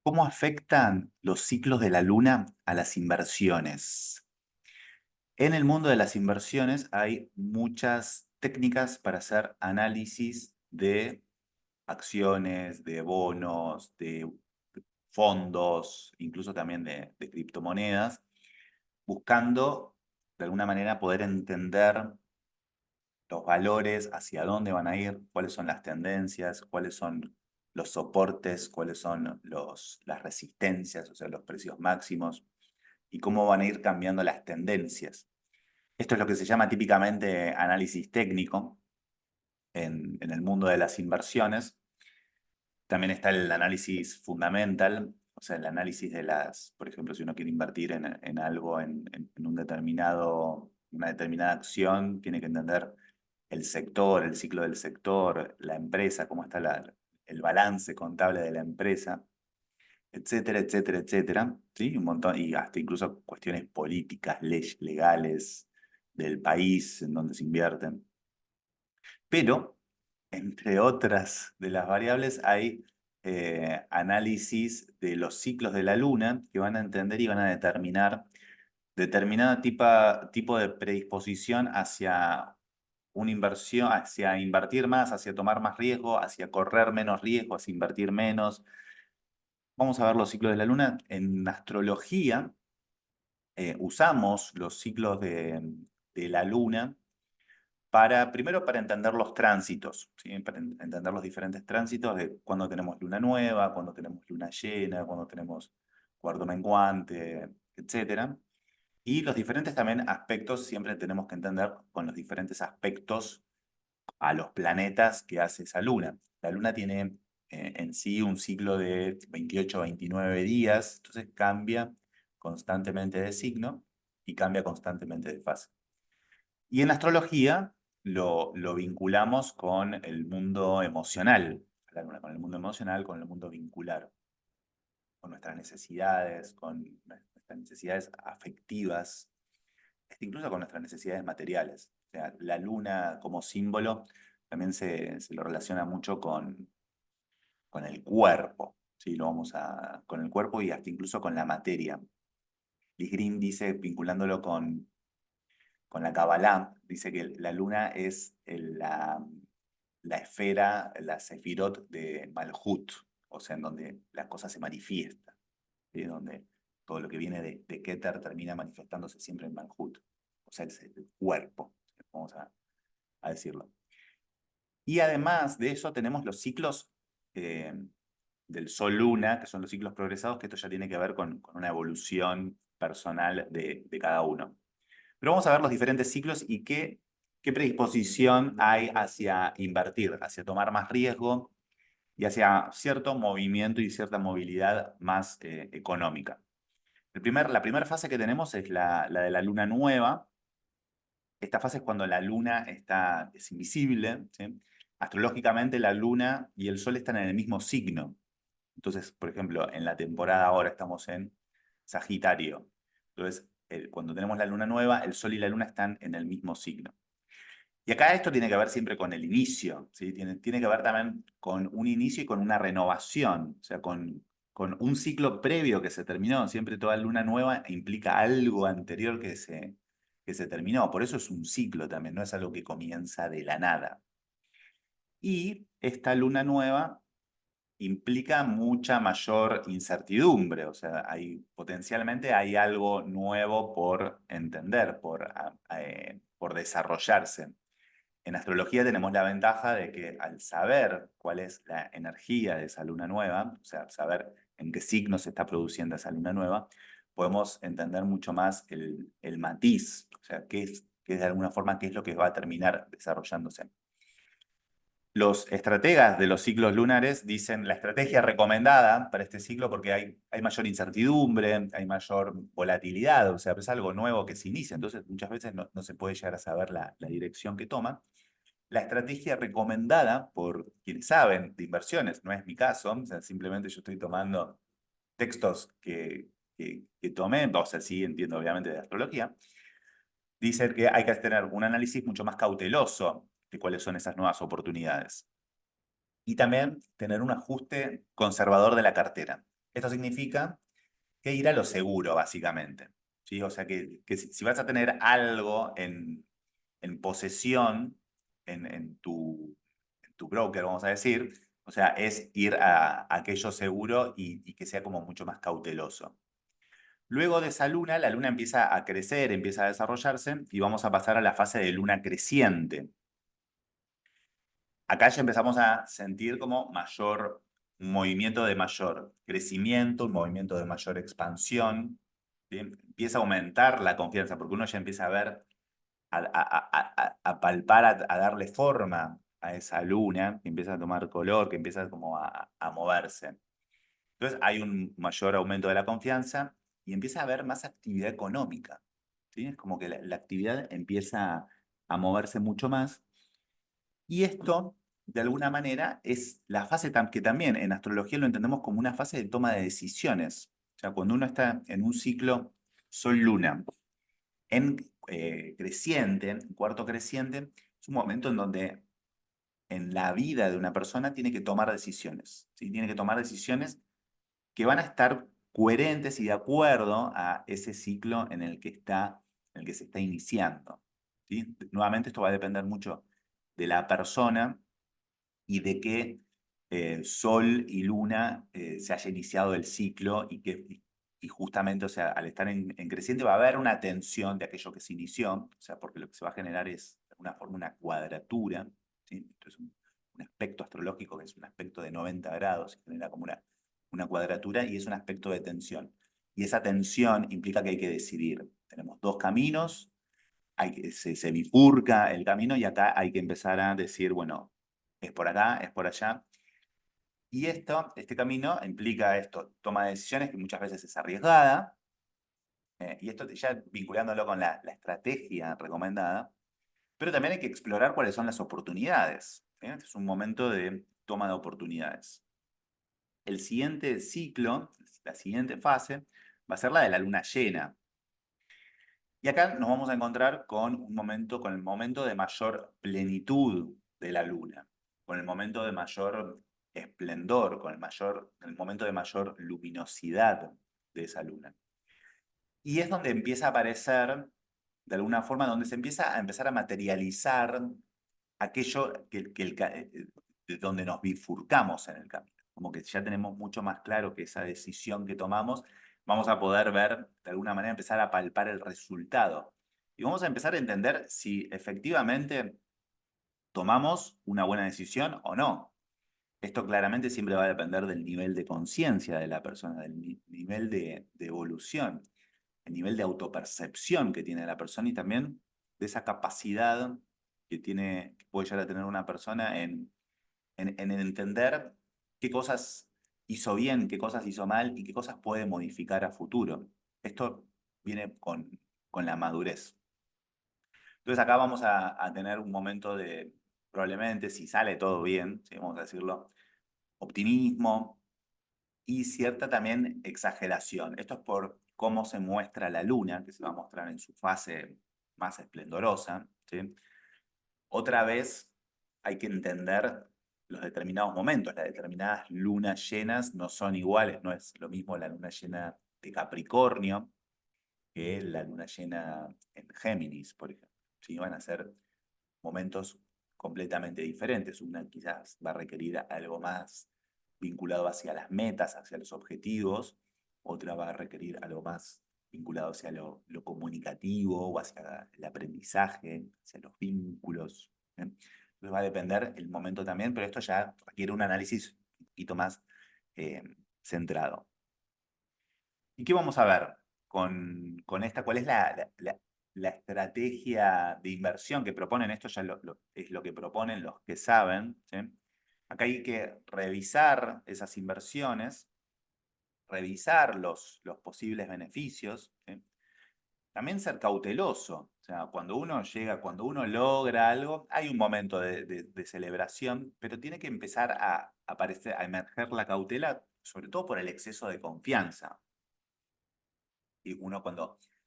¿Cómo afectan los ciclos de la luna a las inversiones? En el mundo de las inversiones hay muchas técnicas para hacer análisis de acciones, de bonos, de fondos, incluso también de criptomonedas, buscando de alguna manera poder entender los valores, hacia dónde van a ir, cuáles son las tendencias, cuáles son los soportes, cuáles son las resistencias, o sea, los precios máximos, y cómo van a ir cambiando las tendencias. Esto es lo que se llama típicamente análisis técnico en el mundo de las inversiones. También está el análisis fundamental, o sea, el análisis de por ejemplo, si uno quiere invertir en algo, en una determinada acción, tiene que entender el sector, el ciclo del sector, la empresa, cómo está el balance contable de la empresa, etcétera, etcétera, etcétera. ¿Sí? Un montón, y hasta incluso cuestiones políticas, leyes legales del país en donde se invierten. Pero, entre otras de las variables, hay análisis de los ciclos de la luna que van a entender y van a determinar determinado tipo de predisposición hacia una inversión, hacia invertir más, hacia tomar más riesgo, hacia correr menos riesgo, hacia invertir menos. Vamos a ver los ciclos de la luna. En astrología usamos los ciclos de la luna primero para entender los tránsitos, ¿sí? Para entender los diferentes tránsitos de cuando tenemos luna nueva, cuando tenemos luna llena, cuando tenemos cuarto menguante, etcétera. Y los diferentes también aspectos, siempre tenemos que entender con los diferentes aspectos a los planetas que hace esa luna. La luna tiene en sí un ciclo de 28 o 29 días, entonces cambia constantemente de signo y cambia constantemente de fase. Y en astrología lo vinculamos con el mundo emocional, la luna, con el mundo emocional, con el mundo vincular, con nuestras necesidades, con nuestras necesidades afectivas, incluso con nuestras necesidades materiales. O sea, la luna como símbolo también se lo relaciona mucho con el cuerpo, ¿sí? Con el cuerpo y hasta incluso con la materia. Liz Green dice, vinculándolo con la Kabbalah, dice que la luna es la esfera, la sefirot de Malhut, o sea, en donde la cosa se manifiesta, ¿sí? Donde todo lo que viene de Keter termina manifestándose siempre en Malhut, o sea, es el cuerpo, vamos a decirlo. Y además de eso tenemos los ciclos eh, del Sol-Luna, que son los ciclos progresados, que esto ya tiene que ver con una evolución personal de cada uno. Pero vamos a ver los diferentes ciclos y qué predisposición hay hacia invertir, hacia tomar más riesgo y hacia cierto movimiento y cierta movilidad más económica. La primera fase que tenemos es la de la luna nueva. Esta fase es cuando la luna es invisible, ¿sí? Astrológicamente la luna y el sol están en el mismo signo. Entonces, por ejemplo, en la temporada ahora estamos en Sagitario. Entonces, cuando tenemos la luna nueva, el sol y la luna están en el mismo signo. Y acá esto tiene que ver siempre con el inicio, ¿sí? Tiene que ver también con un inicio y con una renovación, o sea, con un ciclo previo que se terminó. Siempre toda luna nueva implica algo anterior que se terminó. Por eso es un ciclo también, no es algo que comienza de la nada. Y esta luna nueva implica mucha mayor incertidumbre, o sea, potencialmente hay algo nuevo por entender, por desarrollarse. En astrología tenemos la ventaja de que al saber cuál es la energía de esa luna nueva, o sea, saber en qué signo se está produciendo esa luna nueva, podemos entender mucho más el matiz, o sea, qué es de alguna forma qué es lo que va a terminar desarrollándose. Los estrategas de los ciclos lunares dicen la estrategia recomendada para este ciclo porque hay mayor incertidumbre, hay mayor volatilidad, o sea, es algo nuevo que se inicia, entonces muchas veces no se puede llegar a saber la dirección que toma. La estrategia recomendada por quienes saben de inversiones, no es mi caso, o sea, simplemente yo estoy tomando textos que tomé, o sea, sí entiendo obviamente de astrología, dice que hay que tener un análisis mucho más cauteloso de cuáles son esas nuevas oportunidades. Y también tener un ajuste conservador de la cartera. Esto significa que ir a lo seguro, básicamente. ¿Sí? O sea, que si vas a tener algo en posesión, en tu broker, vamos a decir, o sea, es ir a aquello seguro y que sea como mucho más cauteloso. Luego de esa luna, la luna empieza a crecer, empieza a desarrollarse y vamos a pasar a la fase de luna creciente. Acá ya empezamos a sentir como un movimiento de mayor crecimiento, un movimiento de mayor expansión. ¿Sí? Empieza a aumentar la confianza porque uno ya empieza a ver, a palpar, a darle forma a esa luna, que empieza a tomar color, que empieza como a moverse. Entonces hay un mayor aumento de la confianza y empieza a haber más actividad económica. ¿Sí? Es como que la actividad empieza a moverse mucho más. Y esto, de alguna manera, es la fase que también en astrología lo entendemos como una fase de toma de decisiones. O sea, cuando uno está en un ciclo Sol-Luna en creciente, en cuarto creciente, es un momento en donde en la vida de una persona tiene que tomar decisiones. ¿Sí? Tiene que tomar decisiones que van a estar coherentes y de acuerdo a ese ciclo en el que se está iniciando. ¿Sí? Nuevamente, esto va a depender mucho de la persona y de que Sol y Luna se haya iniciado el ciclo y justamente, o sea, al estar en creciente va a haber una tensión de aquello que se inició, o sea, porque lo que se va a generar es de alguna forma una cuadratura, ¿sí? Entonces, un aspecto astrológico que es un aspecto de 90 grados, se genera como una cuadratura y es un aspecto de tensión. Y esa tensión implica que hay que decidir. Tenemos dos caminos, se bifurca el camino y acá hay que empezar a decir, bueno, es por acá, es por allá. Y este camino implica esto, toma de decisiones que muchas veces es arriesgada, y esto ya vinculándolo con la estrategia recomendada, pero también hay que explorar cuáles son las oportunidades. Este es un momento de toma de oportunidades. El siguiente ciclo, la siguiente fase, va a ser la de la luna llena. Y acá nos vamos a encontrar con con el momento de mayor plenitud de la luna, con el momento de mayor esplendor, el momento de mayor luminosidad de esa luna. Y es donde empieza a aparecer, de alguna forma, donde se empieza a empezar a materializar aquello de donde nos bifurcamos en el camino. Como que ya tenemos mucho más claro que esa decisión que tomamos, vamos a poder ver, de alguna manera, empezar a palpar el resultado. Y vamos a empezar a entender si efectivamente tomamos una buena decisión o no. Esto claramente siempre va a depender del nivel de conciencia de la persona, del nivel de evolución, el nivel de autopercepción que tiene la persona y también de esa capacidad que puede llegar a tener una persona en entender qué cosas hizo bien, qué cosas hizo mal y qué cosas puede modificar a futuro. Esto viene con la madurez. Entonces acá vamos a tener un momento de, probablemente, si sale todo bien, si vamos a decirlo, optimismo y cierta también exageración. Esto es por cómo se muestra la luna, que se va a mostrar en su fase más esplendorosa. ¿Sí? Otra vez hay que entender los determinados momentos. Las determinadas lunas llenas no son iguales, no es lo mismo la luna llena de Capricornio que la luna llena en Géminis, por ejemplo. ¿Sí? Van a ser momentos completamente diferentes. Una quizás va a requerir algo más vinculado hacia las metas, hacia los objetivos, otra va a requerir algo más vinculado hacia lo comunicativo o hacia el aprendizaje, hacia los vínculos. ¿Eh? Entonces va a depender el momento también, pero esto ya requiere un análisis un poquito más eh, centrado. ¿Y qué vamos a ver con esta? ¿Cuál es la estrategia de inversión que proponen? Esto ya es lo que proponen los que saben. ¿Sí? Acá hay que revisar esas inversiones, revisar los posibles beneficios. ¿Sí? También ser cauteloso. O sea, cuando uno llega, cuando uno logra algo, hay un momento de celebración, pero tiene que empezar a aparecer, a emerger la cautela, sobre todo por el exceso de confianza. Y uno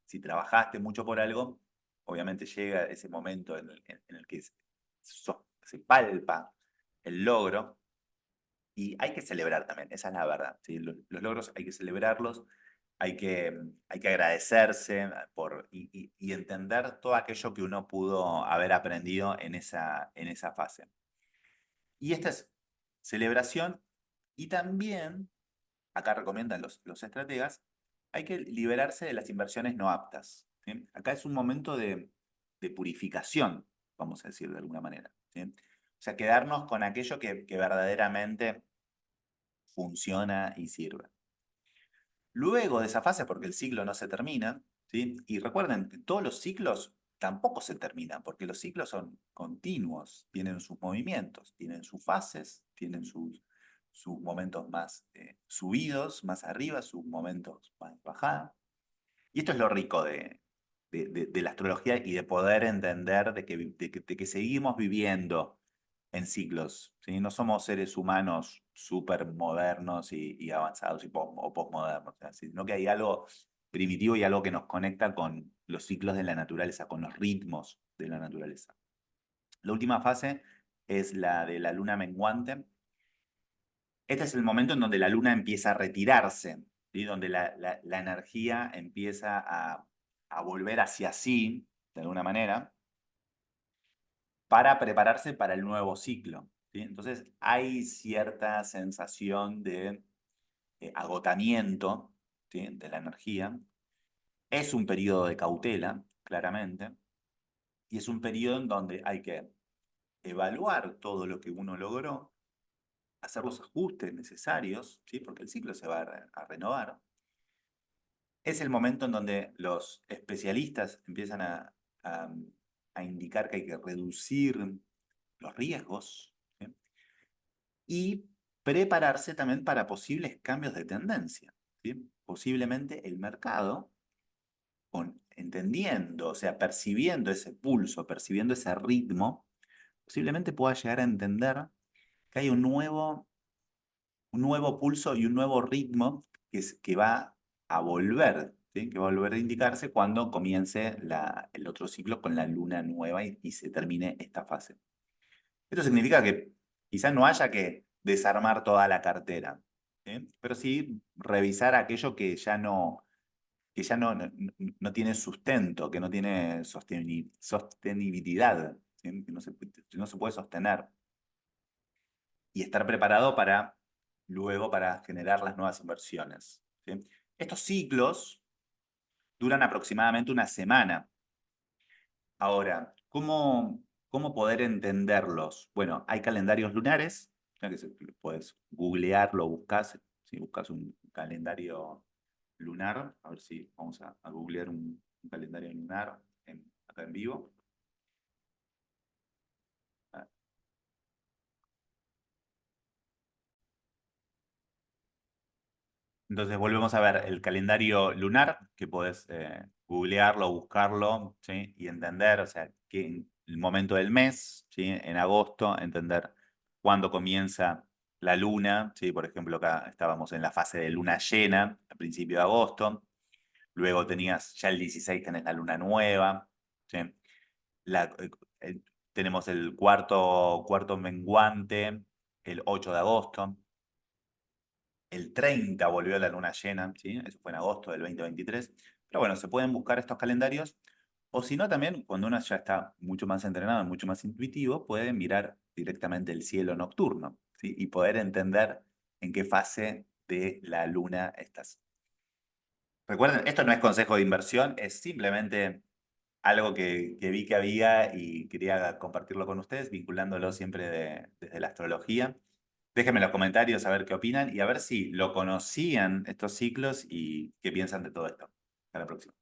si trabajaste mucho por algo, obviamente llega ese momento en el que se palpa el logro Y hay que celebrar también, esa es la verdad, ¿sí? Los logros hay que celebrarlos, hay que agradecerse y entender todo aquello que uno pudo haber aprendido en esa fase. Y esta es celebración y también, acá recomiendan los estrategas, hay que liberarse de las inversiones no aptas, ¿sí? Acá es un momento de purificación, vamos a decir de alguna manera, ¿sí? O sea, quedarnos con aquello que verdaderamente funciona y sirve. Luego de esa fase, porque el ciclo no se termina, ¿sí? Y recuerden, que todos los ciclos tampoco se terminan, porque los ciclos son continuos, tienen sus movimientos, tienen sus fases, tienen sus momentos más subidos, más arriba, sus momentos más bajada. Y esto es lo rico de la astrología y de poder entender de que seguimos viviendo en ciclos, ¿sí? No somos seres humanos súper modernos y avanzados o postmodernos, sino que hay algo primitivo y algo que nos conecta con los ciclos de la naturaleza, con los ritmos de la naturaleza. La última fase es la de la luna menguante. Este es el momento en donde la luna empieza a retirarse, ¿sí? Donde la energía empieza a volver hacia sí, de alguna manera, para prepararse para el nuevo ciclo, ¿sí? Entonces hay cierta sensación de agotamiento, ¿sí? De la energía. Es un periodo de cautela, claramente, y es un periodo en donde hay que evaluar todo lo que uno logró, hacer los ajustes necesarios, ¿sí? Porque el ciclo se va a renovar. Es el momento en donde los especialistas empiezan a- a indicar que hay que reducir los riesgos, ¿sí? Y prepararse también para posibles cambios de tendencia, ¿sí? Posiblemente el mercado, entendiendo, o sea, percibiendo ese pulso, percibiendo ese ritmo, posiblemente pueda llegar a entender que hay un nuevo pulso y un nuevo ritmo que va a volver, ¿sí? Que va a volver a indicarse cuando comience el otro ciclo con la luna nueva y se termine esta fase. Esto significa que quizás no haya que desarmar toda la cartera, ¿sí? Pero sí revisar aquello que ya no tiene sustento, que no tiene sostenibilidad, ¿sí? Que no se puede sostener. Y estar preparado para luego para generar las nuevas inversiones, ¿sí? Estos ciclos duran aproximadamente una semana. Ahora, ¿cómo poder entenderlos? Bueno, hay calendarios lunares, ya que puedes googlearlo, buscas, si buscas un calendario lunar, a ver si vamos a googlear un calendario lunar acá en vivo. Entonces volvemos a ver el calendario lunar, que podés googlearlo, buscarlo, ¿sí? Y entender, o sea, el momento del mes, ¿sí? En agosto, entender cuándo comienza la luna, ¿sí? Por ejemplo, acá estábamos en la fase de luna llena, a principio de agosto. Luego tenías, ya el 16 tenés la luna nueva, ¿sí? La- eh, eh, Tenemos el cuarto menguante, el 8 de agosto. El 30 volvió la luna llena, ¿sí? Eso fue en agosto del 2023. Pero bueno, se pueden buscar estos calendarios. O si no, también cuando uno ya está mucho más entrenado, mucho más intuitivo, puede mirar directamente el cielo nocturno, ¿sí? Y poder entender en qué fase de la luna estás. Recuerden, esto no es consejo de inversión, es simplemente algo que vi que había y quería compartirlo con ustedes, vinculándolo siempre desde la astrología. Déjenme en los comentarios a ver qué opinan y a ver si lo conocían estos ciclos y qué piensan de todo esto. Hasta la próxima.